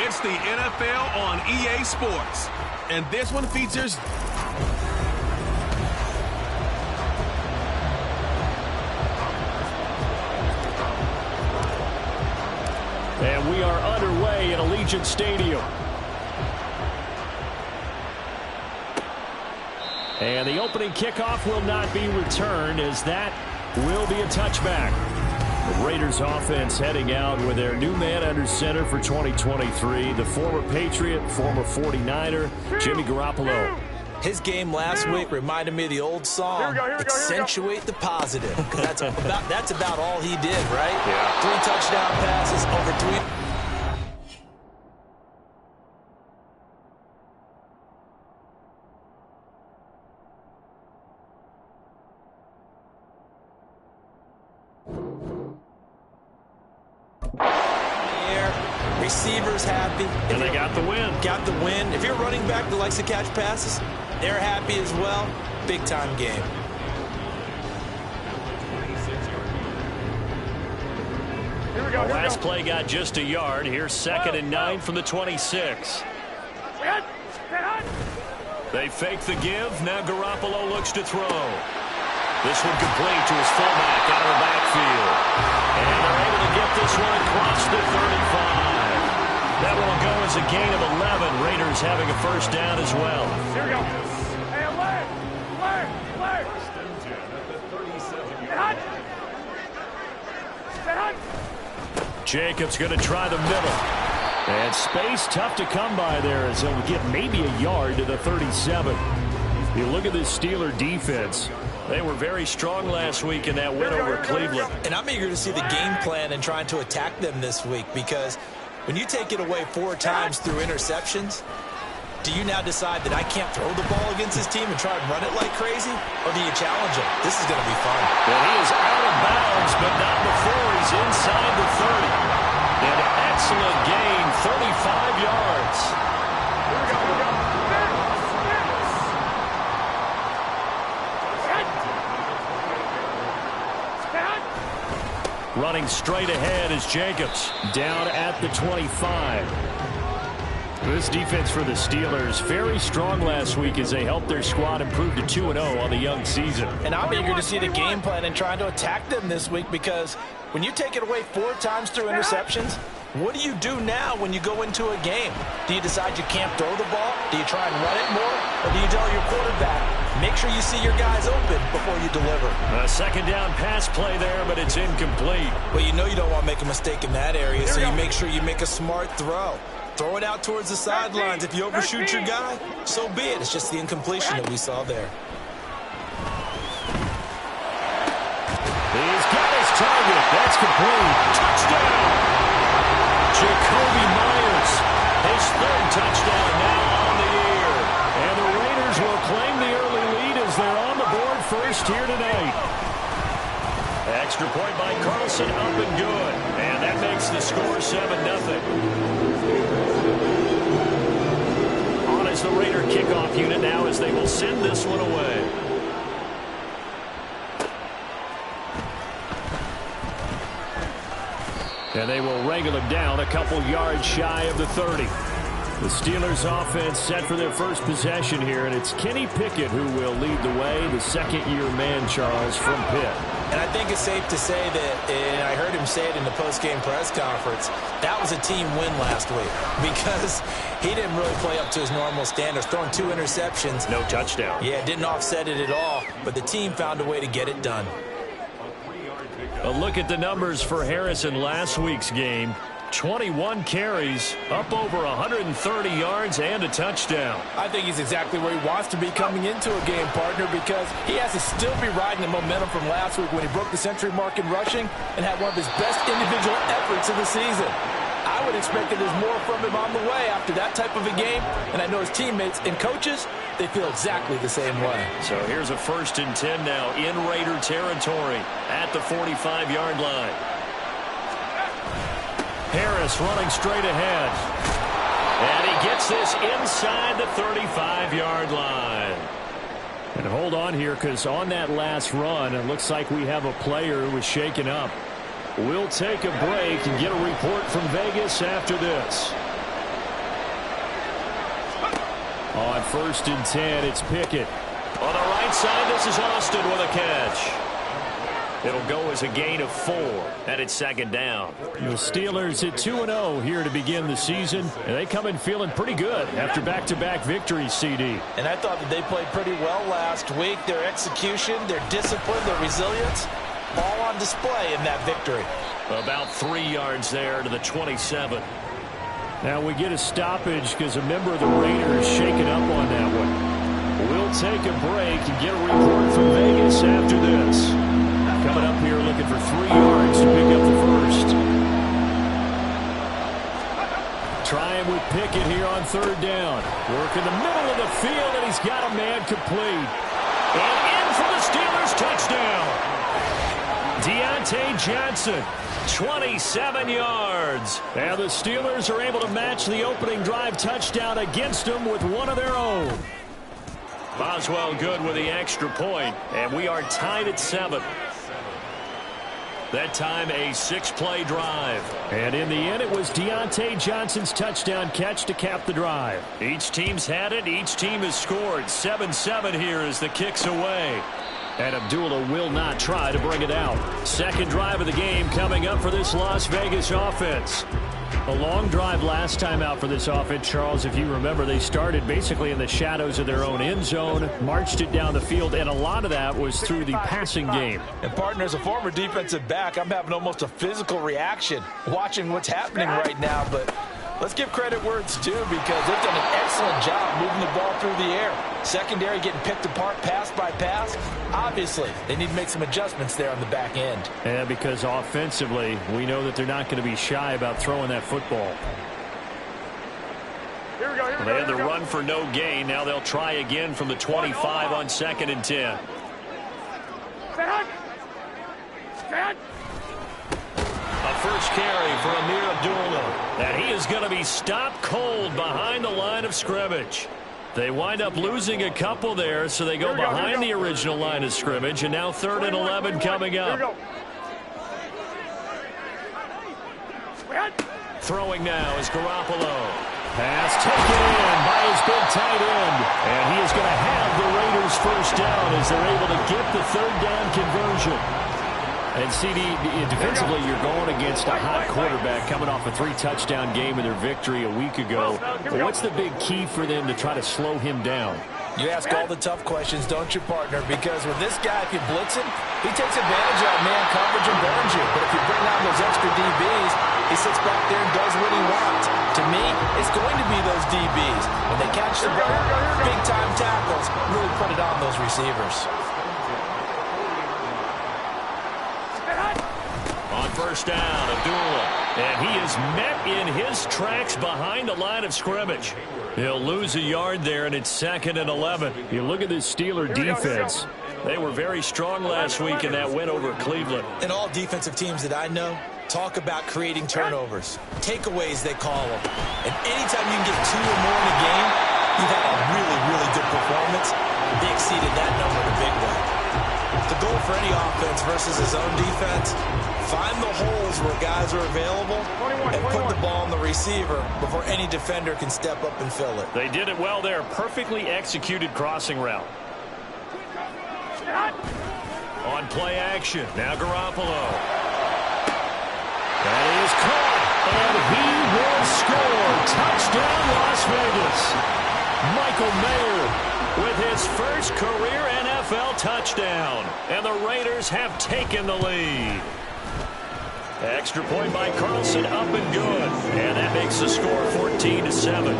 It's the NFL on EA Sports. And this one features... And we are underway in Allegiant Stadium. And the opening kickoff will not be returned, as that will be a touchback. The Raiders offense heading out with their new man under center for 2023, the former Patriot, former 49er, Jimmy Garoppolo. His game last week reminded me of the old song, accentuate the positive. That's about all he did, right? Yeah. 3 touchdown passes, over 3. Receivers happy. And they got the win. Got the win. If you're running back that likes to catch passes, they're happy as well. Big time game. Last play got just a yard. Here's 2nd and 9 from the 26. They fake the give. Now Garoppolo looks to throw. This one complete to his fullback out of the backfield. And they're able to get this one across the 35. That will go as a gain of 11. Raiders having a first down as well. Here we go. Hey, alert! Jacobs going to try the middle. And space tough to come by there, as he'll get maybe a yard to the 37. You look at this Steeler defense. They were very strong last week in that win over Cleveland. And I'm eager to see the game plan and trying to attack them this week, because when you take it away 4 times through interceptions, do you now decide that I can't throw the ball against this team and try and run it like crazy? Or do you challenge him? This is going to be fun. Well, he is out of bounds, but not before he's inside the 30. An excellent gain, 35 yards. Here we go. Running straight ahead is Jacobs, down at the 25. This defense for the Steelers, very strong last week as they helped their squad improve to 2-0 on the young season. And I'm eager to see the game plan and trying to attack them this week, because when you take it away 4 times through interceptions, what do you do now when you go into a game? Do you decide you can't throw the ball? Do you try and run it more? Or do you tell your quarterback, make sure you see your guys open before you deliver? A 2nd down pass play there, but it's incomplete. Well, you know you don't want to make a mistake in that area, so you make sure you make a smart throw. Throw it out towards the sidelines. If you overshoot your guy, so be it. It's just the incompletion that we saw there. He's got his target. That's complete. Touchdown! Jacoby Myers, his 3rd touchdown now on the year. And the Raiders will claim the early lead as they're on the board first here tonight. Extra point by Carlson, up and good. And that makes the score 7-0. On as the Raider kickoff unit now, as they will send this one away. And they will wrangle him down a couple yards shy of the 30. The Steelers offense set for their first possession here, and it's Kenny Pickett who will lead the way, the 2nd-year man, Charles, from Pitt. And I think it's safe to say that, and I heard him say it in the post-game press conference, that was a team win last week, because he didn't really play up to his normal standards, throwing 2 interceptions. No touchdown. Yeah, didn't offset it at all, but the team found a way to get it done. A look at the numbers for Harris in last week's game. 21 carries, up over 130 yards, and a touchdown. I think he's exactly where he wants to be coming into a game, partner, because he has to still be riding the momentum from last week when he broke the century mark in rushing and had one of his best individual efforts of the season. I would expect that there's more from him on the way after that type of a game, and I know his teammates and coaches, they feel exactly the same way. So here's a 1st and 10 now in Raider territory at the 45-yard line. Harris running straight ahead. And he gets this inside the 35-yard line. And hold on here, because on that last run, it looks like we have a player who was shaken up. We'll take a break and get a report from Vegas after this. On 1st and 10, it's Pickett. On the right side, this is Austin with a catch. It'll go as a gain of 4, and it's 2nd down. The Steelers at 2-0 here to begin the season, and they come in feeling pretty good after back-to-back victories, CD. And I thought that they played pretty well last week. Their execution, their discipline, their resilience, all on display in that victory. About 3 yards there to the 27. Now we get a stoppage because a member of the Raiders shaken up on that one. We'll take a break and get a report from Vegas after this. Coming up here looking for 3 yards to pick up the first. Trying with Pickett here on 3rd down. Work in the middle of the field, and he's got a man complete. And in for the Steelers, touchdown. Deontay Johnson, 27 yards. And the Steelers are able to match the opening drive touchdown against them with one of their own. Boswell good with the extra point, and we are tied at 7. That time a 6-play drive. And in the end, it was Deontay Johnson's touchdown catch to cap the drive. Each team's had it. Each team has scored. 7-7 here as the kick's away. And Abdullah will not try to bring it out. 2nd drive of the game coming up for this Las Vegas offense. A long drive last time out for this offense, Charles. If you remember, they started basically in the shadows of their own end zone, marched it down the field, and a lot of that was through the passing game. And, partner, as a former defensive back, I'm having almost a physical reaction watching what's happening right now. But let's give credit where it's due because they've done an excellent job moving the ball through the air. Secondary getting picked apart pass by pass. Obviously, they need to make some adjustments there on the back end. And because offensively, we know that they're not going to be shy about throwing that football. Here we go, here we They go, had the here we go. run for no gain. Now they'll try again from the 25 on 2nd and 10. Stand. Stand. A first carry for Amir Abdullah. And he is going to be stopped cold behind the line of scrimmage. They wind up losing a couple there, so they go behind the original line of scrimmage, and now 3rd and 11 coming up. Throwing now is Garoppolo. Pass taken in by his big tight end. And he is going to have the Raiders first down as they're able to get the 3rd down conversion. And CD, defensively, you're going against a hot quarterback coming off a 3-touchdown game in their victory a week ago. But what's the big key for them to try to slow him down? You ask all the tough questions, don't you, partner? Because with this guy, if you blitz him, he takes advantage of man coverage and burns you. But if you bring on those extra DBs, he sits back there and does what he wants. To me, it's going to be those DBs. When they catch the ball, big-time tackles, really put it on those receivers. On 1st down, Abdullah. And he is met in his tracks behind the line of scrimmage. He'll lose a yard there, and it's 2nd and 11. You look at this Steeler defense. They were very strong last week in that win over Cleveland. And all defensive teams that I know talk about creating turnovers. Takeaways, they call them. And anytime you can get 2 or more in a game, you've had a really, really good performance. They exceeded that number in a big way. The goal for any offense versus his own defense, find the holes where guys are available and put the ball on the receiver before any defender can step up and fill it. They did it well there. Perfectly executed crossing route. On play action. Now Garoppolo. That is caught. And he will score. Touchdown, Las Vegas. Michael Mayer with his first career NFL touchdown. And the Raiders have taken the lead. Extra point by Carlson, up and good. And that makes the score 14-7.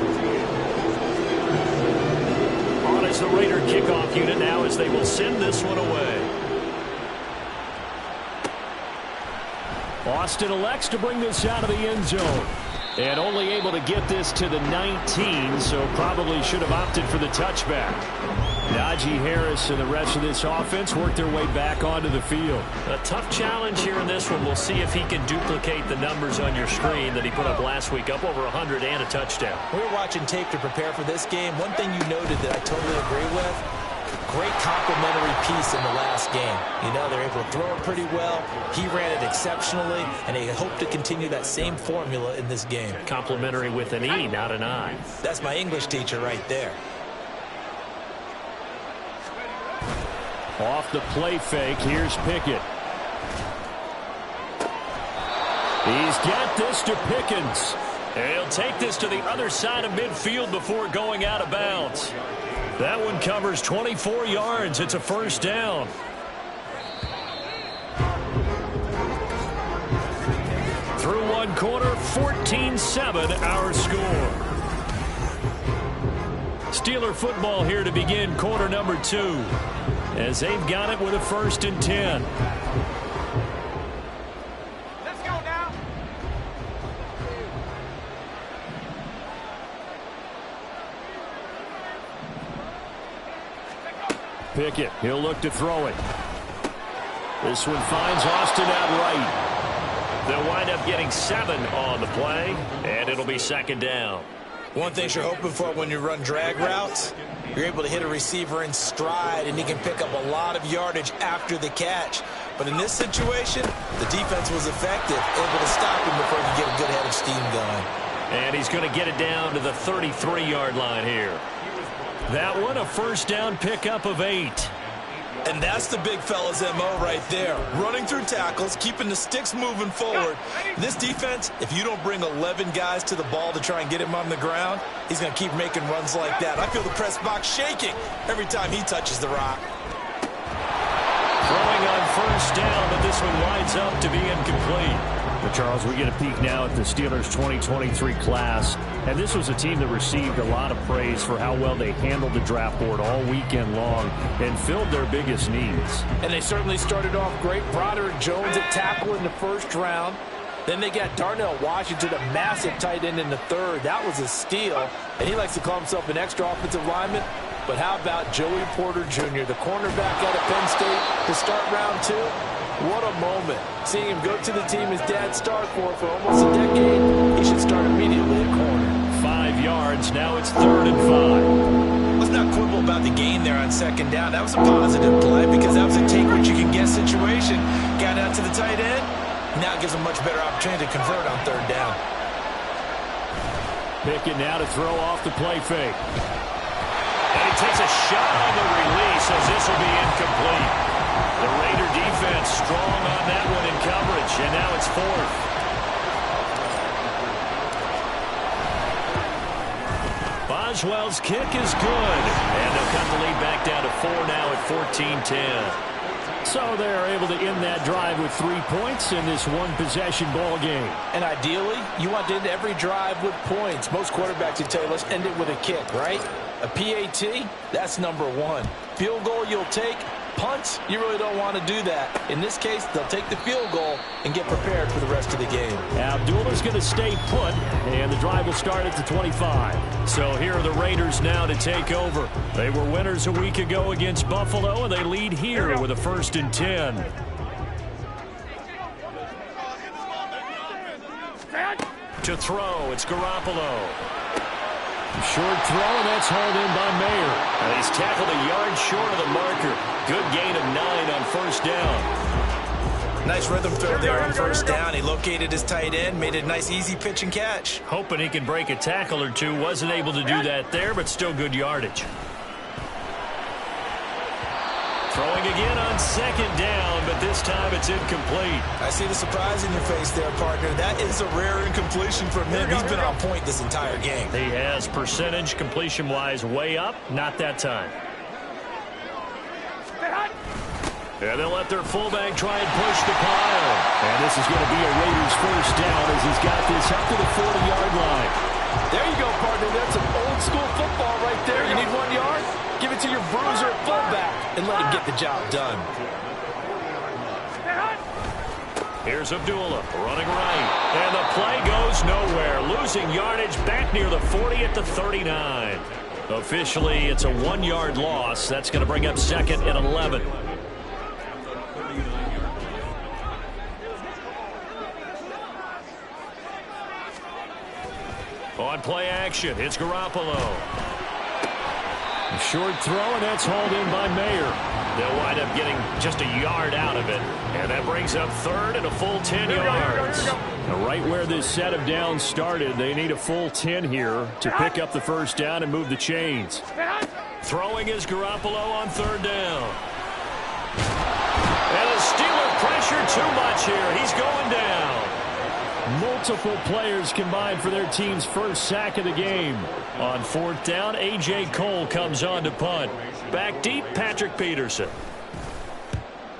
On is the Raider kickoff unit now as they will send this one away. Austin elects to bring this out of the end zone. And only able to get this to the 19, so probably should have opted for the touchback. Najee Harris and the rest of this offense work their way back onto the field. A tough challenge here in this one. We'll see if he can duplicate the numbers on your screen that he put up last week, up over 100 and a touchdown. We were watching tape to prepare for this game. One thing you noted that I totally agree with, great complementary piece in the last game. You know, they're able to throw it pretty well. He ran it exceptionally, and they hope to continue that same formula in this game. Complimentary with an E, not an I. That's my English teacher right there. Off the play fake, here's Pickett. He's got this to Pickens. And he'll take this to the other side of midfield before going out of bounds. That one covers 24 yards. It's a first down. Through one quarter, 14-7 our score. Steeler football here to begin quarter number 2. As they've got it with a 1st and 10. Let's go now. Pickett, he'll look to throw it. This one finds Austin out right. They'll wind up getting 7 on the play, and it'll be 2nd down. One thing you're hoping for when you run drag routes, you're able to hit a receiver in stride, and he can pick up a lot of yardage after the catch. But in this situation, the defense was effective, able to stop him before he could get a good head of steam going. And he's going to get it down to the 33-yard line here. That one, a first down pickup of 8. And that's the big fella's MO right there. Running through tackles, keeping the sticks moving forward. This defense, if you don't bring 11 guys to the ball to try and get him on the ground, he's going to keep making runs like that. I feel the press box shaking every time he touches the rock. Throwing on first down, but this one winds up to be incomplete. But Charles, we get a peek now at the Steelers' 2023 class. And this was a team that received a lot of praise for how well they handled the draft board all weekend long and filled their biggest needs. And they certainly started off great. Broderick Jones at tackle in the 1st round. Then they got Darnell Washington, a massive tight end in the 3rd. That was a steal. And he likes to call himself an extra offensive lineman. But how about Joey Porter Jr., the cornerback out of Penn State, to start round 2? What a moment. Seeing him go to the team his dad starred for almost a decade, he should start immediately at corner. 5 yards, now it's 3rd and 5. Let's not quibble about the gain there on 2nd down. That was a positive play because that was a take-what-you-can-get situation. Got out to the tight end. Now it gives him a much better opportunity to convert on 3rd down. Pickett now to throw off the play fake. And he takes a shot on the release as this will be incomplete. The Raider defense strong on that one in coverage, and now it's 4th. Boswell's kick is good, and they'll cut the lead back down to 4 now at 14-10. So they're able to end that drive with 3 points in this one-possession ball game. And ideally, you want to end every drive with points. Most quarterbacks would tell you, let's end it with a kick, right? A PAT, that's number 1. Field goal you'll take. Punts, you really don't want to do that. In this case, they'll take the field goal and get prepared for the rest of the game. Abdullah's going to stay put, and the drive will start at the 25. So here are the Raiders now to take over. They were winners a week ago against Buffalo, and they lead here with a 1st and 10. To throw, it's Garoppolo. Short throw, and that's hauled in by Mayer. And he's tackled a yard short of the marker. Good gain of 9 on 1st down. Nice rhythm throw there on 1st down. He located his tight end, made it a nice, easy pitch and catch. Hoping he can break a tackle or two. Wasn't able to do that there, but still good yardage. Throwing again on 2nd down, but this time it's incomplete. I see the surprise in your face there, partner. That is a rare incompletion from him. He's been on point this entire game. He has percentage completion-wise way up. Not that time. And they'll let their fullback try and push the pile. And this is going to be a Raiders 1st down as he's got this up to the 40-yard line. There you go, partner. That's some old-school football right there. You need 1 yard? Give it to your bruiser fullback and let him get the job done. Here's Abdullah running right. And the play goes nowhere. Losing yardage back near the 40 at the 39. Officially, it's a 1-yard loss. That's going to bring up 2nd and 11. On play action, it's Garoppolo. A short throw, and that's hauled in by Mayer. They'll wind up getting just a yard out of it. And that brings up 3rd and a full 10 yards. Now, right where this set of downs started, they need a full 10 here to pick up the 1st down and move the chains. Throwing is Garoppolo on 3rd down. pressure too much here. He's going down. Multiple players combined for their team's first sack of the game. On fourth down, A.J. Cole comes on to punt. Back deep, Patrick Peterson.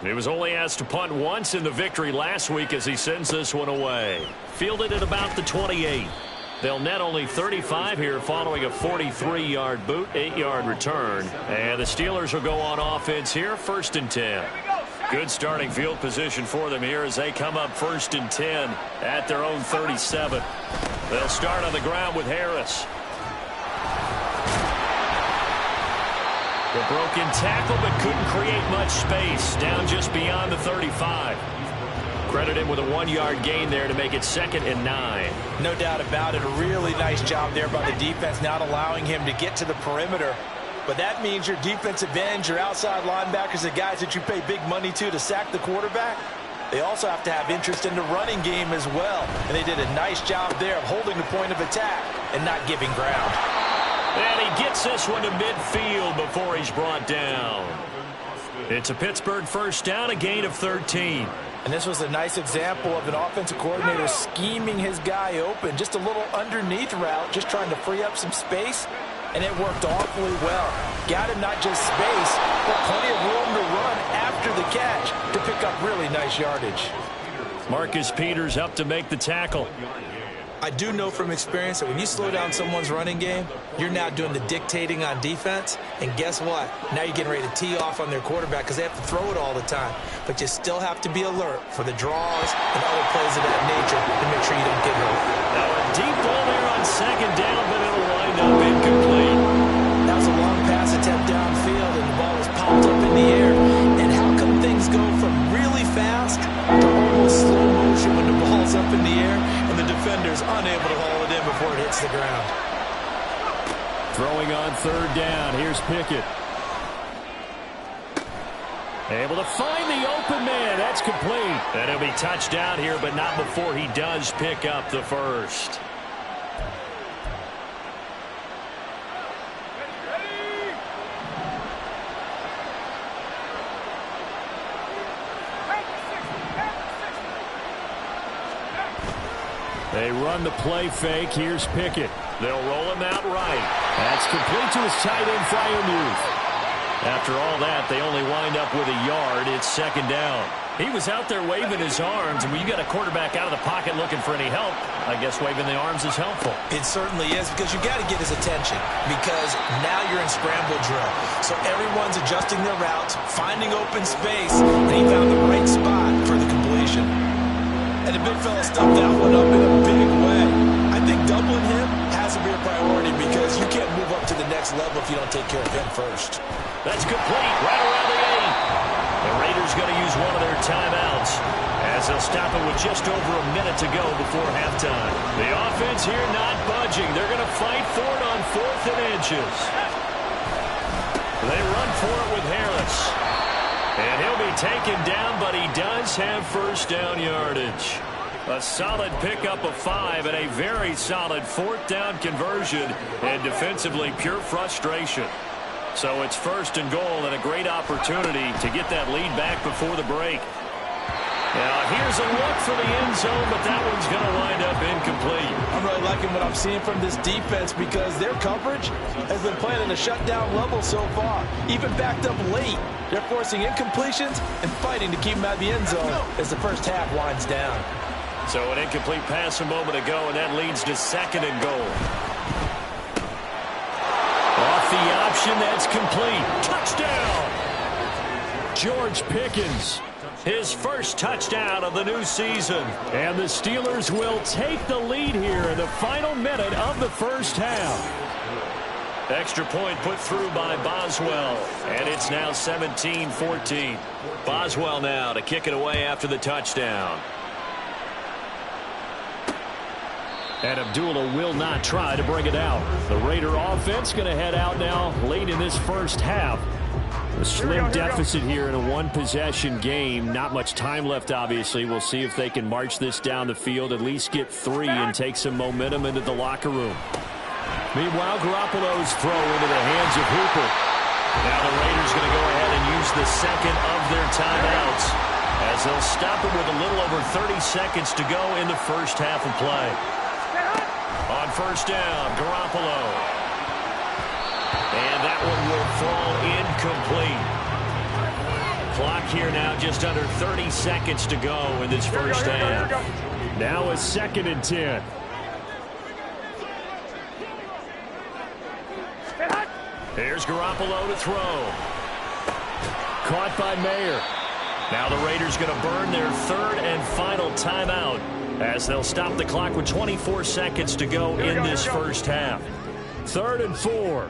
He was only asked to punt once in the victory last week as he sends this one away. Fielded at about the 28. They'll net only 35 here following a 43-yard boot, 8-yard return. And the Steelers will go on offense here, 1st and 10. Good starting field position for them here as they come up 1st and 10 at their own 37. They'll start on the ground with Harris. The broken tackle, but couldn't create much space. Down just beyond the 35. Credit him with a 1-yard gain there to make it 2nd and 9. No doubt about it. A really nice job there by the defense, not allowing him to get to the perimeter. But that means your defensive ends, your outside linebackers, the guys that you pay big money to sack the quarterback, they also have to have interest in the running game as well. And they did a nice job there of holding the point of attack and not giving ground. And he gets this one to midfield before he's brought down. It's a Pittsburgh first down, a gain of 13. And this was a nice example of an offensive coordinator scheming his guy open. Just a little underneath route, just trying to free up some space. And it worked awfully well. Got him not just space, but plenty of room to run after the catch to pick up really nice yardage. Marcus Peters up to make the tackle. I do know from experience that when you slow down someone's running game, you're now doing the dictating on defense. And guess what? Now you're getting ready to tee off on their quarterback because they have to throw it all the time. But you still have to be alert for the draws and other plays of that nature to make sure you don't get hurt. Now a deep ball there on 2nd down, but it'll wind up incomplete. That was a long pass attempt downfield, and the ball was popped up in the air. And how come things go from really fast to almost slow motion when the ball's up in the air and the defender's unable to haul it in before it hits the ground? Throwing on 3rd down. Here's Pickett. Able to find the open man. That's complete. And he'll be touchdown here, but not before he does pick up the first. They run the play fake. Here's Pickett. They'll roll him out right. That's complete to his tight end, Freiermuth. After all that, they only wind up with a yard. It's 2nd down. He was out there waving his arms, and when you got a quarterback out of the pocket looking for any help, I guess waving the arms is helpful. It certainly is, because you got to get his attention, because now you're in scramble drill. So everyone's adjusting their routes, finding open space, and he found the right spot for the completion. And the big fella stuffed that one up in a big way. I think doubling him has to be a priority, because you can't move up to the next level if you don't take care of him first. That's complete, right around the 8. The Raiders going to use one of their timeouts as they'll stop it with just over a minute to go before halftime. The offense here not budging. They're going to fight for it on 4th and inches. They run for it with Harris. And he'll be taken down, but he does have first down yardage. A solid pickup of 5 and a very solid 4th down conversion, and defensively pure frustration. So it's 1st and goal and a great opportunity to get that lead back before the break. Now here's a look for the end zone, but that one's going to wind up incomplete. I'm really liking what I'm seeing from this defense, because their coverage has been playing at a shutdown level so far. Even backed up late, they're forcing incompletions and fighting to keep them out of the end zone as the first half winds down. So an incomplete pass a moment ago, and that leads to 2nd and goal. Off the option, that's complete. Touchdown! George Pickens. His first touchdown of the new season. And the Steelers will take the lead here in the final minute of the first half. Extra point put through by Boswell. And it's now 17-14. Boswell now to kick it away after the touchdown. And Abdullah will not try to bring it out. The Raider offense going to head out now late in this first half. A slim deficit here in a one-possession game. Not much time left, obviously. We'll see if they can march this down the field, at least get 3 and take some momentum into the locker room. Meanwhile, Garoppolo's throw into the hands of Hooper. Now the Raiders going to go ahead and use the second of their timeouts. as they'll stop it with a little over 30 seconds to go in the first half of play. On first down, Garoppolo. And that one will fall incomplete. Clock here now just under 30 seconds to go in this first half. Now a 2nd and 10. Here's Garoppolo to throw. Caught by Mayer. Now the Raiders going to burn their 3rd and final timeout as they'll stop the clock with 24 seconds to go in this first half. 3rd and 4.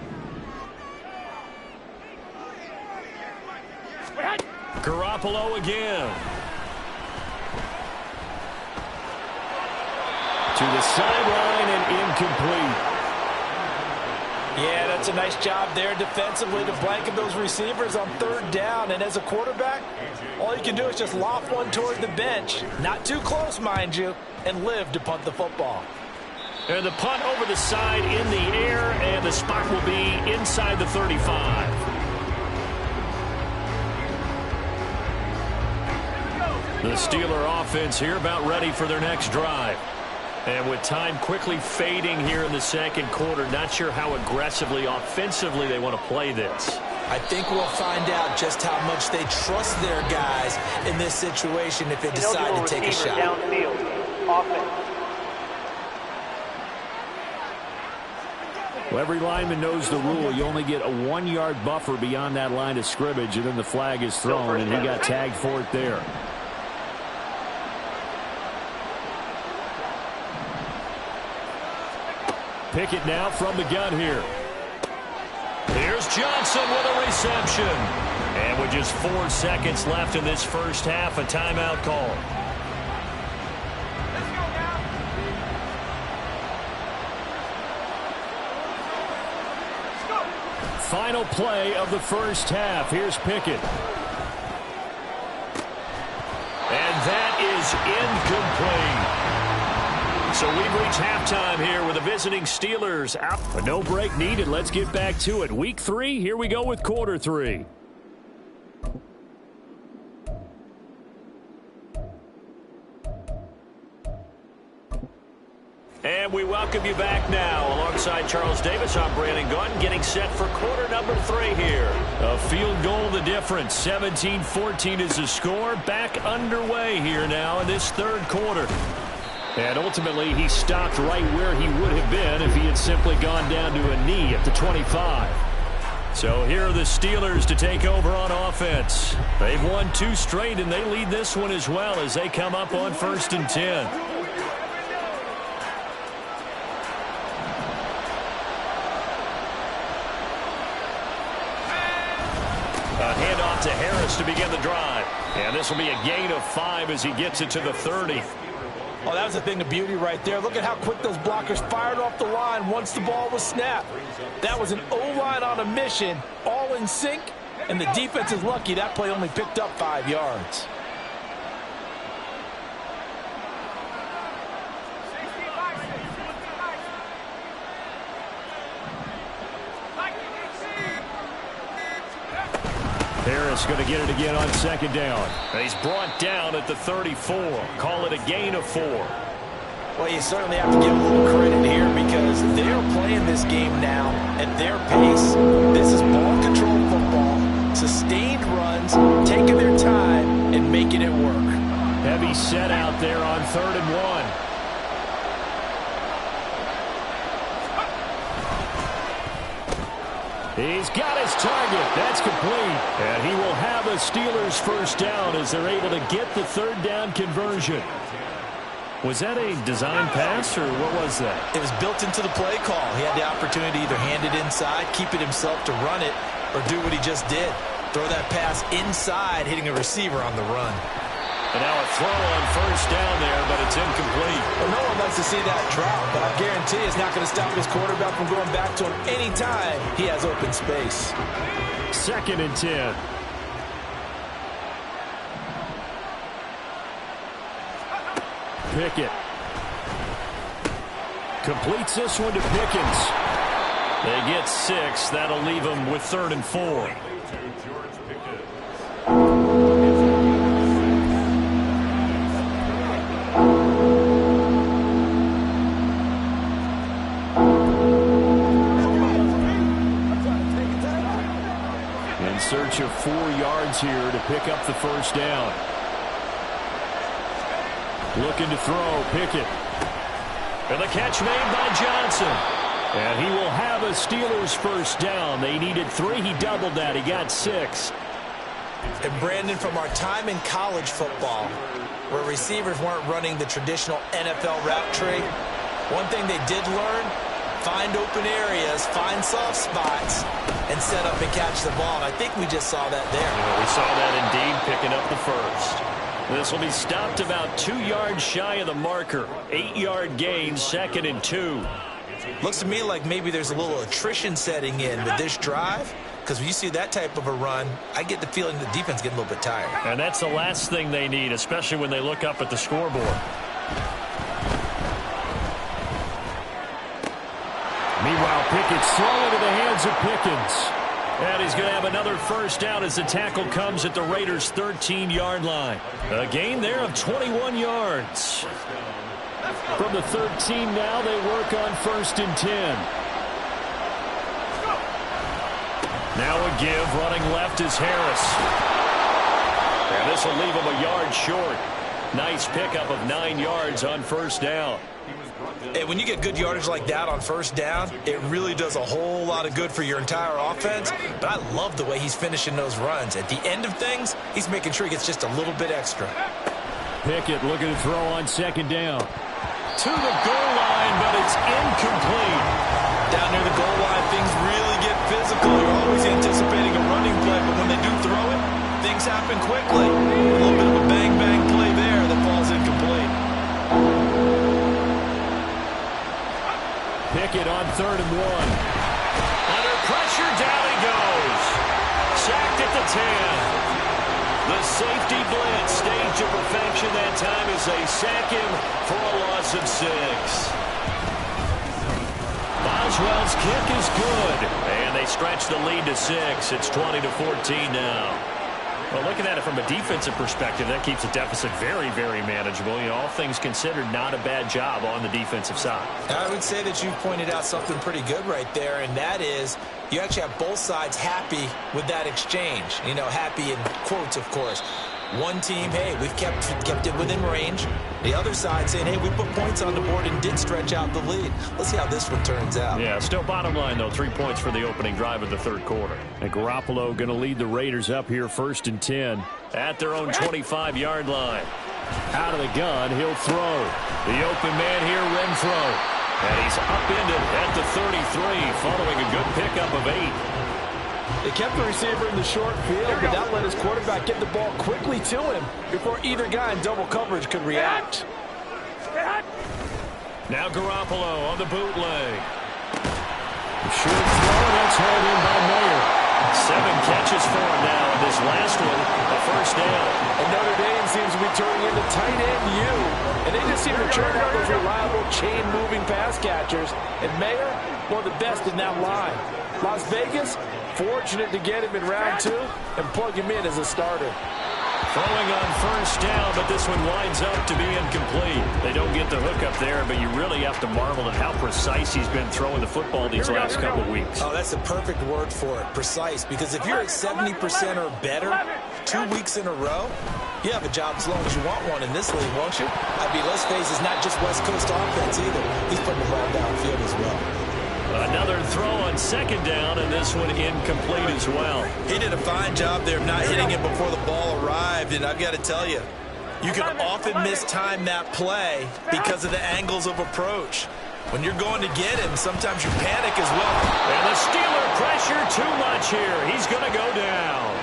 Garoppolo again. To the sideline and incomplete. Yeah, that's a nice job there defensively to blanket those receivers on 3rd down. And as a quarterback, all you can do is just loft one toward the bench. Not too close, mind you, and live to punt the football. And the punt over the side in the air, and the spot will be inside the 35. The Steeler offense here about ready for their next drive. And with time quickly fading here in the second quarter, not sure how aggressively, offensively they want to play this. I think we'll find out just how much they trust their guys in this situation if they decide to take a shot. Downfield. Offense. Well, every lineman knows the rule. You only get a 1-yard buffer beyond that line of scrimmage, and then the flag is thrown, and he got tagged for it there. Pickett now from the gun here. Here's Johnson with a reception. And with just 4 seconds left in this first half, a timeout call. Let's go now. Let's go. Final play of the first half. Here's Pickett. And that is incomplete. So we've reached halftime here with the visiting Steelers out. But no break needed. Let's get back to it. Week 3, here we go with quarter 3. And we welcome you back now. Alongside Charles Davis, I'm Brandon Gunn, getting set for quarter number 3 here. A field goal the difference. 17-14 is the score. Back underway here now in this third quarter. And ultimately, he stopped right where he would have been if he had simply gone down to a knee at the 25. So here are the Steelers to take over on offense. They've won 2 straight, and they lead this one as well as they come up on 1st and 10. A handoff to Harris to begin the drive. And this will be a gain of 5 as he gets it to the 30. Oh, that was a thing of beauty right there. Look at how quick those blockers fired off the line once the ball was snapped. That was an O-line on a mission, all in sync, and the defense is lucky that play only picked up 5 yards. Harris going to get it again on 2nd down. And he's brought down at the 34. Call it a gain of 4. Well, you certainly have to give a little credit here because they're playing this game now at their pace. This is ball control football, sustained runs, taking their time and making it work. Heavy set out there on 3rd and 1. He's got his target. That's complete. And he will have a Steelers first down as they're able to get the 3rd down conversion. Was that a design pass, or what was that? It was built into the play call. He had the opportunity to either hand it inside, keep it himself to run it, or do what he just did. Throw that pass inside, hitting a receiver on the run. And now a throw on 1st down there, but it's incomplete. Well, no one likes to see that drop, but I guarantee it's not going to stop his quarterback from going back to him anytime he has open space. 2nd and 10. Pickett completes this one to Pickens. They get 6. That'll leave them with 3rd and 4. in search of 4 yards here to pick up the first down. Looking to throw, Pickett. And the catch made by Johnson. And he will have a Steelers first down. They needed 3. He doubled that. He got 6. And Brandon, from our time in college football, where receivers weren't running the traditional NFL route tree, one thing they did learn, find open areas, find soft spots, and set up and catch the ball. And I think we just saw that there. We saw that indeed, picking up the first. This will be stopped about 2 yards shy of the marker. 8-yard gain, 2nd and 2. Looks to me like maybe there's a little attrition setting in with this drive, because when you see that type of a run, I get the feeling the defense getting a little bit tired. And that's the last thing they need, especially when they look up at the scoreboard. Meanwhile, Pickett's thrown into the hands of Pickens. And he's going to have another first down as the tackle comes at the Raiders' 13-yard line. A gain there of 21 yards. From the 13 now, they work on 1st and 10. Now a give, running left is Harris. And this will leave him a yard short. Nice pickup of 9 yards on first down. And when you get good yardage like that on first down, it really does a whole lot of good for your entire offense. But I love the way he's finishing those runs. At the end of things, he's making sure he gets just a little bit extra. Pickett looking to throw on 2nd down. To the goal line, but it's incomplete. Down near the goal line, things really get physical. You're always anticipating a running play, but when they do throw it, things happen quickly. A little bit of a bang-bang play there that falls incomplete. Pickett on 3rd and 1. Under pressure, down he goes. Sacked at the 10. The safety blitz staged to perfection that time as they sack him for a loss of 6. Boswell's kick is good. And they stretch the lead to 6. It's 20-14 now. Well, looking at it from a defensive perspective, that keeps the deficit very, very manageable. You know, all things considered, not a bad job on the defensive side. I would say that you pointed out something pretty good right there, and that is you actually have both sides happy with that exchange. You know, happy in quotes, of course. One team, hey, we've kept it within range. The other side saying, hey, we put points on the board and did stretch out the lead. Let's see how this one turns out. Yeah, still bottom line, though, 3 points for the opening drive of the 3rd quarter. And Garoppolo going to lead the Raiders up here 1st and 10 at their own 25-yard line. Out of the gun, he'll throw. The open man here, Renfro. And he's upended at the 33 following a good pickup of 8. They kept the receiver in the short field, but that let his quarterback get the ball quickly to him before either guy in double coverage could react. Now Garoppolo on the bootleg. Short throw, that's hauled in by Mayer. 7 catches for him now, and this last one, a first down. And Notre Dame seems to be turning into tight end U, and they just seem to churn out those reliable chain-moving pass catchers. And Mayer, one of the best in that line. Las Vegas, fortunate to get him in round 2 and plug him in as a starter. Throwing on first down, but this one winds up to be incomplete. They don't get the hook up there, but you really have to marvel at how precise he's been throwing the football these last couple of weeks. Oh, that's the perfect word for it, precise. Because if you're at 70% or better 2 weeks in a row, you have a job as long as you want one in this league, won't you? I mean, let's face it, it's not just West Coast offense either. He's putting the ball downfield as well. Another throw on 2nd down, and this one incomplete as well. He did a fine job there of not hitting it before the ball arrived, and I've got to tell you, you can often mistime that play because of the angles of approach. When you're going to get him, sometimes you panic as well. And the Steeler pressure too much here. He's going to go down.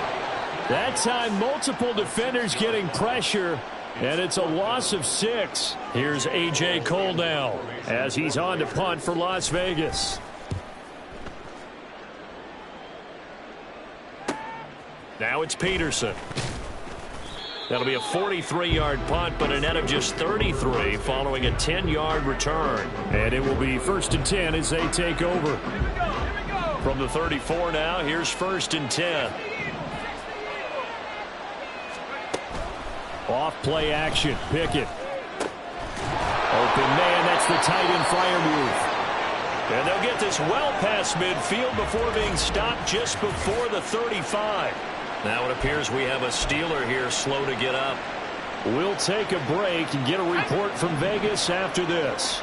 That time, multiple defenders getting pressure. And it's a loss of 6. Here's A.J. Cole now as he's on to punt for Las Vegas. Now it's Peterson. That'll be a 43-yard punt, but a net of just 33 following a 10-yard return. And it will be 1st and 10 as they take over. From the 34 now, here's 1st and 10. Off play action. Pickett. Open man. That's the tight end flyer move. And they'll get this well past midfield before being stopped just before the 35. Now it appears we have a Steeler here slow to get up. We'll take a break and get a report from Vegas after this.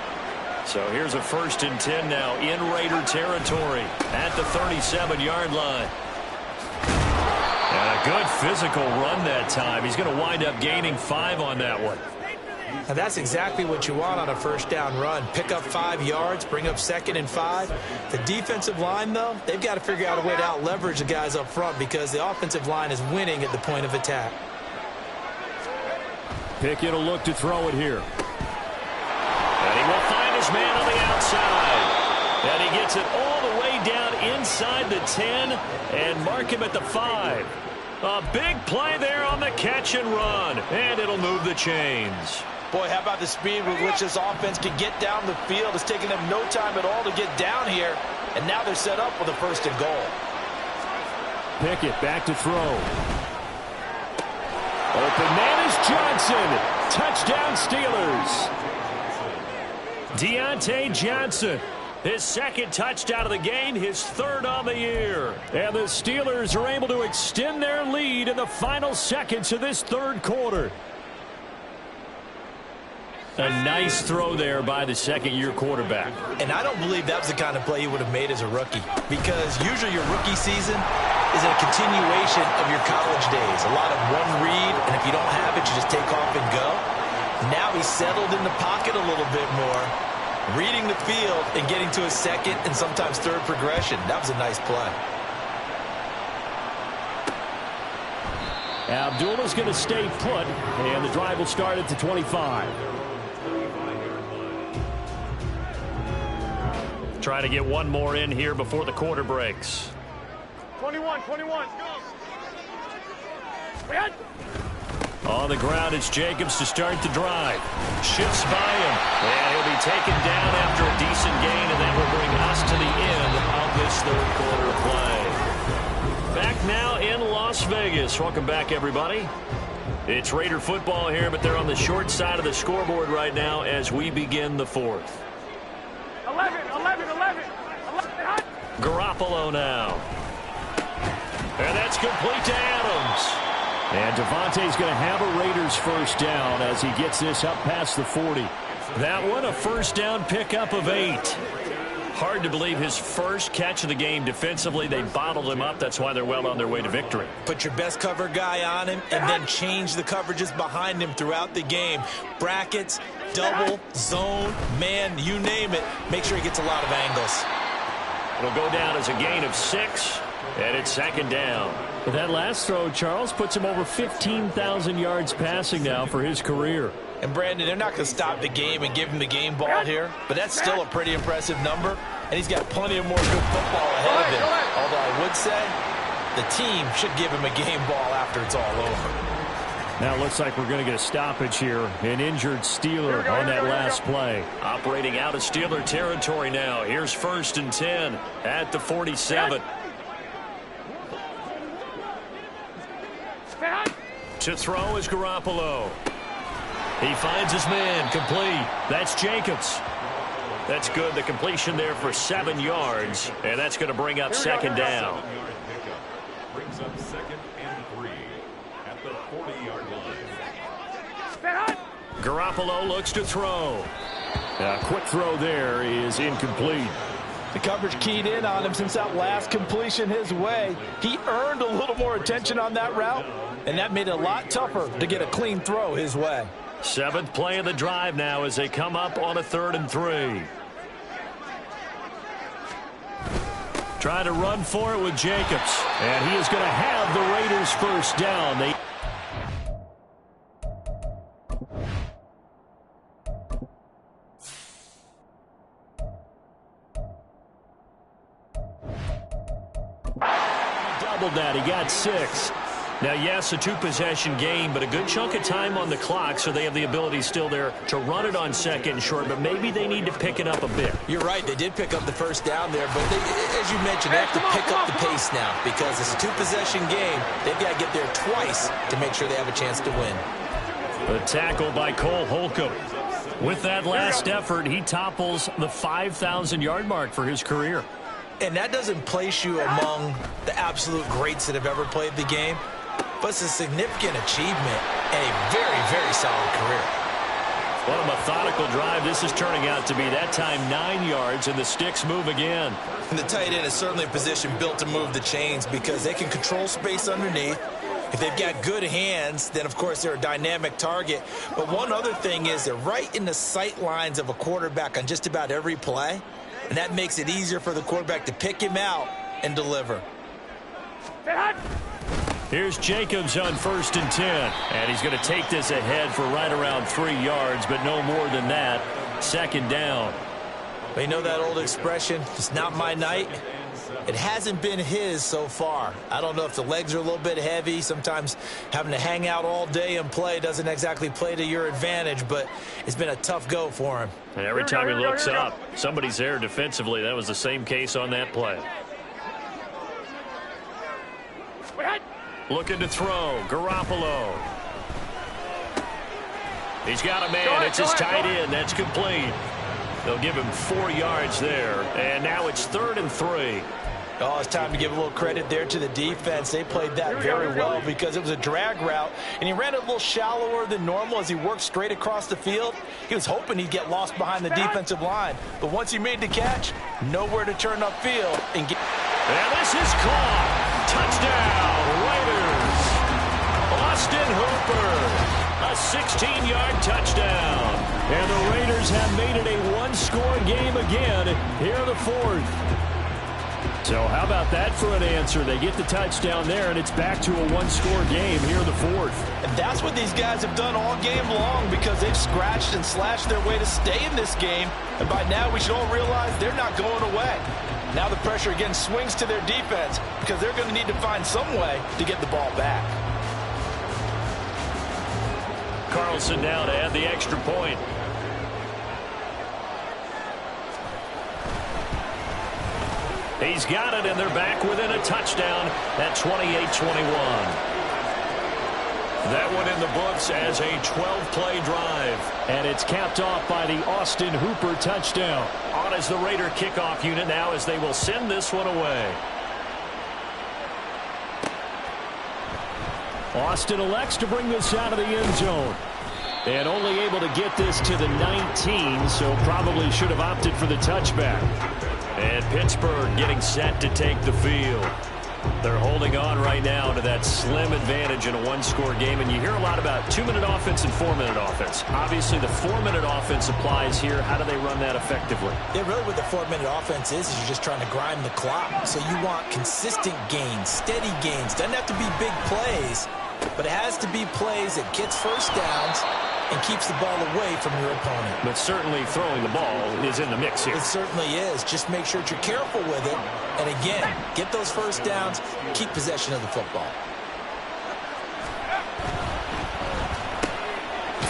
So here's a 1st and 10 now in Raider territory at the 37-yard line. And a good physical run that time. He's going to wind up gaining 5 on that one. And that's exactly what you want on a 1st down run. Pick up 5 yards, bring up 2nd and 5. The defensive line, though, they've got to figure out a way to out-leverage the guys up front because the offensive line is winning at the point of attack. Pickett will look to throw it here. And he will find his man on the outside. And he gets it all the way down inside the 10 and mark him at the 5. A big play there on the catch and run. And it'll move the chains. Boy, how about the speed with which this offense can get down the field? It's taking them no time at all to get down here. And now they're set up with a 1st and goal. Pickett back to throw. Open man is Johnson. Touchdown Steelers. Deontay Johnson. His 2nd touchdown of the game, his 3rd on the year. And the Steelers are able to extend their lead in the final seconds of this 3rd quarter. A nice throw there by the 2nd-year quarterback. And I don't believe that was the kind of play he would have made as a rookie, because usually your rookie season is a continuation of your college days. A lot of one read, and if you don't have it, you just take off and go. Now he's settled in the pocket a little bit more, reading the field and getting to his 2nd and sometimes 3rd progression. That was a nice play. Abdullah's going to stay put, and the drive will start at the 25. Try to get one more in here before the quarter breaks. 21. On the ground, it's Jacobs to start the drive. Shifts by him, and he'll be taken down after a decent gain, and that will bring us to the end of this 3rd quarter play. Back now in Las Vegas. Welcome back, everybody. It's Raider football here, but they're on the short side of the scoreboard right now as we begin the 4th. 11. Garoppolo now. And that's complete to Adams. And Devontae's going to have a Raiders 1st down as he gets this up past the 40. That one, a 1st down pickup of 8. Hard to believe his 1st catch of the game defensively. They bottled him up. That's why they're well on their way to victory. Put your best cover guy on him and then change the coverages behind him throughout the game. Brackets, double, zone, man, you name it. Make sure he gets a lot of angles. It'll go down as a gain of 6, and it's 2nd down. But that last throw, Charles, puts him over 15,000 yards passing now for his career. And, Brandon, they're not going to stop the game and give him the game ball here, but that's still a pretty impressive number, and he's got plenty of more good football ahead of him. Although I would say the team should give him a game ball after it's all over. Now it looks like we're going to get a stoppage here. An injured Steeler on that last play. Operating out of Steeler territory now. Here's 1st and 10 at the 47. To throw is Garoppolo. He finds his man, complete. That's Jacobs. That's good. The completion there for 7 yards, and that's going to bring up 2nd down. Brings up 2nd and 3 at the 40-yard line. Garoppolo looks to throw. A quick throw there is incomplete. The coverage keyed in on him since that last completion his way. He earned a little more attention on that route, and that made it a lot tougher to get a clean throw his way. 7th play of the drive now as they come up on a 3rd and 3. Trying to run for it with Jacobs. And he is going to have the Raiders 1st down. Doubled that. He got 6. Now, yes, a 2-possession game, but a good chunk of time on the clock, so they have the ability still there to run it on 2nd and short, but maybe they need to pick it up a bit. You're right. They did pick up the 1st down there, but they, as you mentioned, they have to pick up the pace now because it's a 2-possession game. They've got to get there twice to make sure they have a chance to win. A tackle by Cole Holcomb. With that last effort, he topples the 5,000-yard mark for his career. And that doesn't place you among the absolute greats that have ever played the game, but it's a significant achievement and a very, very solid career. What a methodical drive this is turning out to be. That time 9 yards, and the sticks move again. And the tight end is certainly a position built to move the chains because they can control space underneath. If they've got good hands, then, of course, they're a dynamic target. But one other thing is they're right in the sight lines of a quarterback on just about every play, and that makes it easier for the quarterback to pick him out and deliver. Here's Jacobs on 1st and 10, and he's going to take this ahead for right around 3 yards, but no more than that. 2nd down. But you know that old expression, it's not my night? It hasn't been his so far. I don't know if the legs are a little bit heavy. Sometimes having to hang out all day and play doesn't exactly play to your advantage, but it's been a tough go for him. And every time he looks up, somebody's there defensively. That was the same case on that play. Looking to throw. Garoppolo. He's got a man. It's his tight end. That's complete. They'll give him 4 yards there. And now it's 3rd and 3. Oh, it's time to give a little credit there to the defense. They played that very well because it was a drag route, and he ran it a little shallower than normal as he worked straight across the field. He was hoping he'd get lost behind the defensive line, but once he made the catch, nowhere to turn upfield and get. And this is caught. Touchdown, Raiders. Austin Hooper, a 16-yard touchdown. And the Raiders have made it a one-score game again here in the 4th. So how about that for an answer? They get the touchdown there, and it's back to a one-score game here in the 4th. And that's what these guys have done all game long because they've scratched and slashed their way to stay in this game. And by now we should all realize they're not going away. Now the pressure again swings to their defense because they're going to need to find some way to get the ball back. Carlson now to add the extra point. He's got it, and they're back within a touchdown at 28-21. That one in the books as a 12-play drive. And it's capped off by the Austin Hooper touchdown. On as the Raider kickoff unit now as they will send this one away. Austin elects to bring this out of the end zone. And only able to get this to the 19, so probably should have opted for the touchback. And Pittsburgh getting set to take the field. They're holding on right now to that slim advantage in a one-score game. And you hear a lot about 2-minute offense and 4-minute offense. Obviously, the 4-minute offense applies here. How do they run that effectively? Yeah, really what the 4-minute offense is you're just trying to grind the clock. So you want consistent gains, steady gains. Doesn't have to be big plays, but it has to be plays that gets first downs and keeps the ball away from your opponent. But certainly throwing the ball is in the mix here. It certainly is. Just make sure that you're careful with it. And again, get those first downs, keep possession of the football.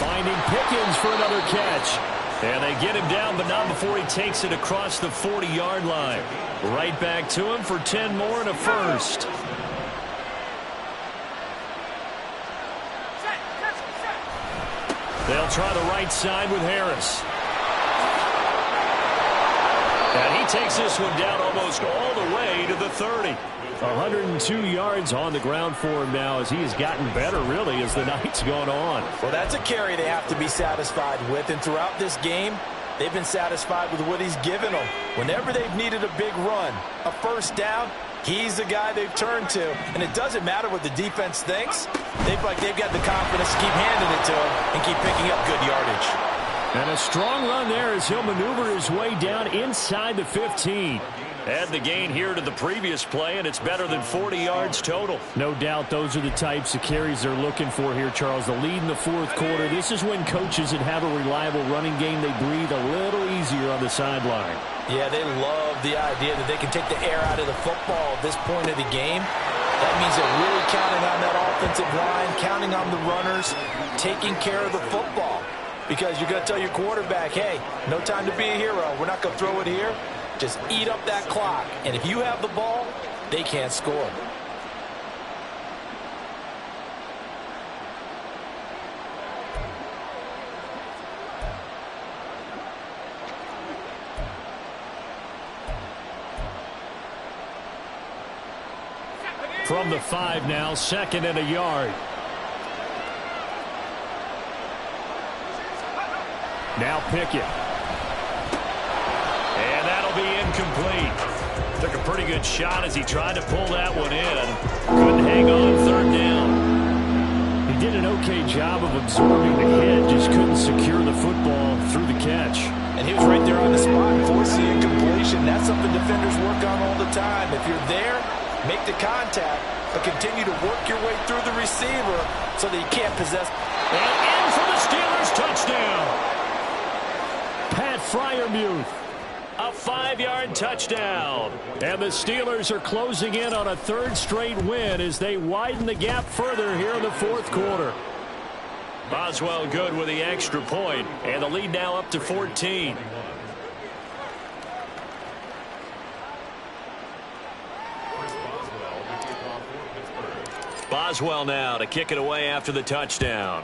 Finding Pickens for another catch. And they get him down, but not before he takes it across the 40-yard line. Right back to him for 10 more and a first. They'll try the right side with Harris. And he takes this one down almost all the way to the 30. 102 yards on the ground for him now as he has gotten better, really, as the night's gone on. Well, that's a carry they have to be satisfied with. And throughout this game, they've been satisfied with what he's given them. Whenever they've needed a big run, a first down, he's the guy they've turned to. And it doesn't matter what the defense thinks. They've got the confidence to keep handing it to him and keep picking up good yardage. And a strong run there as he'll maneuver his way down inside the 15. Add the gain here to the previous play, and it's better than 40 yards total. No doubt those are the types of carries they're looking for here, Charles. The lead in the 4th quarter. This is when coaches that have a reliable running game, they breathe a little easier on the sideline. Yeah, they love the idea that they can take the air out of the football at this point of the game. That means they're really counting on that offensive line, counting on the runners, taking care of the football. Because you're going to tell your quarterback, hey, no time to be a hero. We're not going to throw it here. Just eat up that clock. And if you have the ball, they can't score. From the 5 now, 2nd and a yard. Now Pickett. And that'll be incomplete. Took a pretty good shot as he tried to pull that one in. Couldn't hang on 3rd down. He did an okay job of absorbing the hit, just couldn't secure the football through the catch. And he was right there on the spot, forcing the incompletion. That's something defenders work on all the time. If you're there, make the contact, but continue to work your way through the receiver so that you can't possess. And in for the Steelers, touchdown. Pat Freiermuth, a 5-yard touchdown. And the Steelers are closing in on a 3rd straight win as they widen the gap further here in the 4th quarter. Boswell good with the extra point, and the lead now up to 14. Boswell now to kick it away after the touchdown.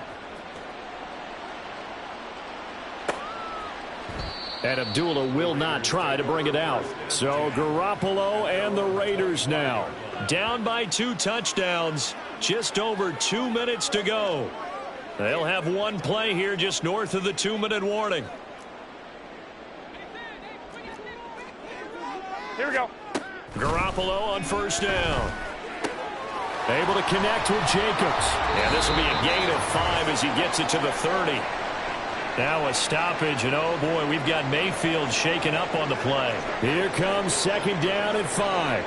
And Abdullah will not try to bring it out. So Garoppolo and the Raiders now down by 2 touchdowns. Just over 2 minutes to go. They'll have one play here just north of the 2-minute warning. Here we go. Garoppolo on 1st down. Able to connect with Jacobs. And this will be a gain of 5 as he gets it to the 30. Now a stoppage, and oh boy, we've got Mayfield shaken up on the play. Here comes 2nd down and 5.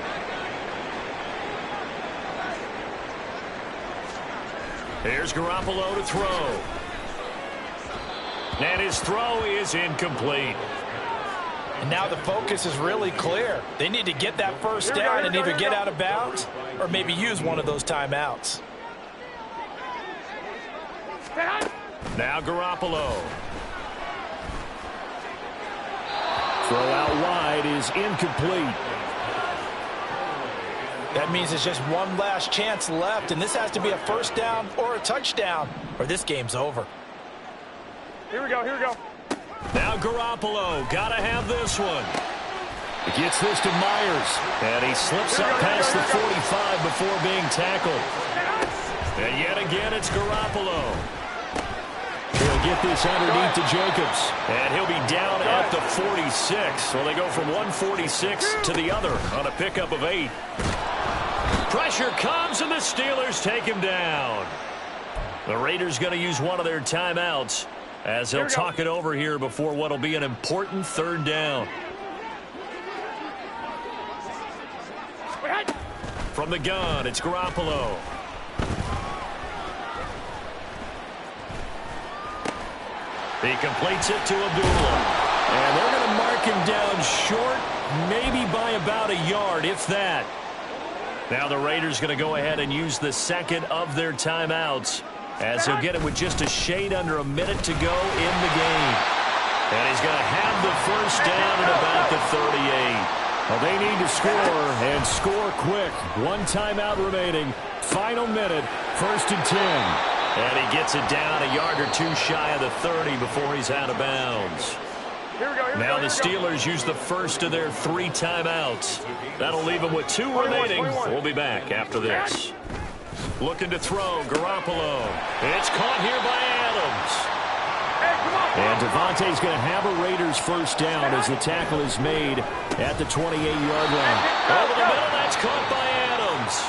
Here's Garoppolo to throw. And his throw is incomplete. And now the focus is really clear. They need to get that 1st down and either get out of bounds or maybe use one of those timeouts. Now Garoppolo. Throw out wide is incomplete. That means it's just one last chance left, and this has to be a 1st down or a touchdown, or this game's over. Here we go, here we go. Now Garoppolo, gotta have this one. He gets this to Myers, and he slips up past the 45 before being tackled. And yet again, it's Garoppolo. He'll get this underneath to Jacobs, and he'll be down at the 46. So they go from 146 to the other on a pickup of 8. Pressure comes, and the Steelers take him down. The Raiders going to use one of their timeouts as they'll talk it over here before what will be an important 3rd down. From the gun, it's Garoppolo. He completes it to Abdullah. And they're going to mark him down short, maybe by about a yard, if that. Now the Raiders going to go ahead and use the 2nd of their timeouts as he'll get it with just a shade under a minute to go in the game. And he's going to have the 1st down at about the 38. Well, they need to score, and score quick. 1 timeout remaining. Final minute, 1st and 10. And he gets it down a yard or 2 shy of the 30 before he's out of bounds. Now the Steelers use the 1st of their 3 timeouts. That'll leave them with 2 remaining. We'll be back after this. Looking to throw, Garoppolo. It's caught here by Adams. And Devontae's going to have a Raiders 1st down as the tackle is made at the 28-yard line. Over the middle, that's caught by Adams.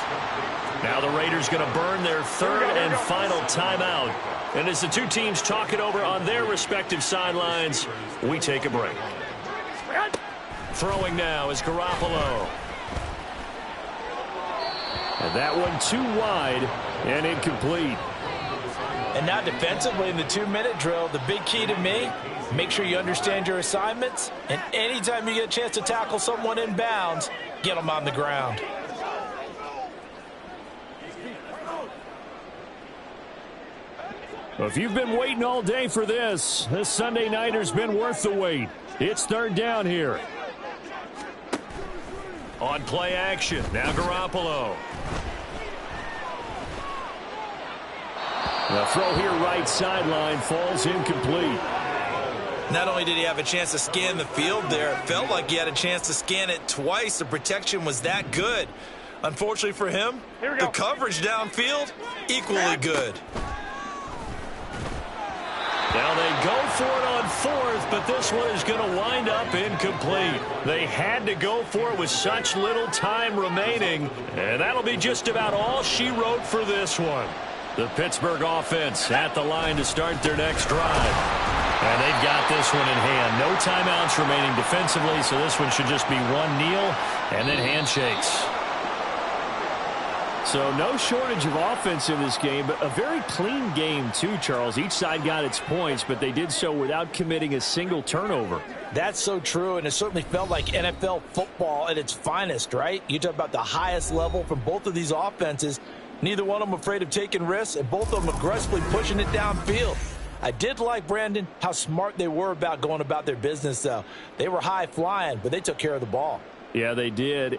Now the Raiders going to burn their 3rd and final timeout. And as the 2 teams talk it over on their respective sidelines, we take a break. Throwing now is Garoppolo. And that one too wide and incomplete. And now defensively in the 2-minute drill, the big key to me, make sure you understand your assignments. And anytime you get a chance to tackle someone in bounds, get them on the ground. Well, if you've been waiting all day for this Sunday nighter's been worth the wait. It's 3rd down here. On play action, now Garoppolo. The throw here right sideline falls incomplete. Not only did he have a chance to scan the field there, it felt like he had a chance to scan it twice. The protection was that good. Unfortunately for him, Here we the go. coverage downfield, equally good. Now they go for it on fourth, but this one is going to wind up incomplete. They had to go for it with such little time remaining, and that'll be just about all she wrote for this one. The Pittsburgh offense at the line to start their next drive. And they've got this one in hand. No timeouts remaining defensively, so this one should just be one kneel and then handshakes. So no shortage of offense in this game, but a very clean game too, Charles. Each side got its points, but they did so without committing a single turnover. That's so true, and it certainly felt like NFL football at its finest, right? You talk about the highest level from both of these offenses. Neither one of them afraid of taking risks, and both of them aggressively pushing it downfield. I did like, Brandon, how smart they were about going about their business, though. They were high-flying, but they took care of the ball. Yeah, they did.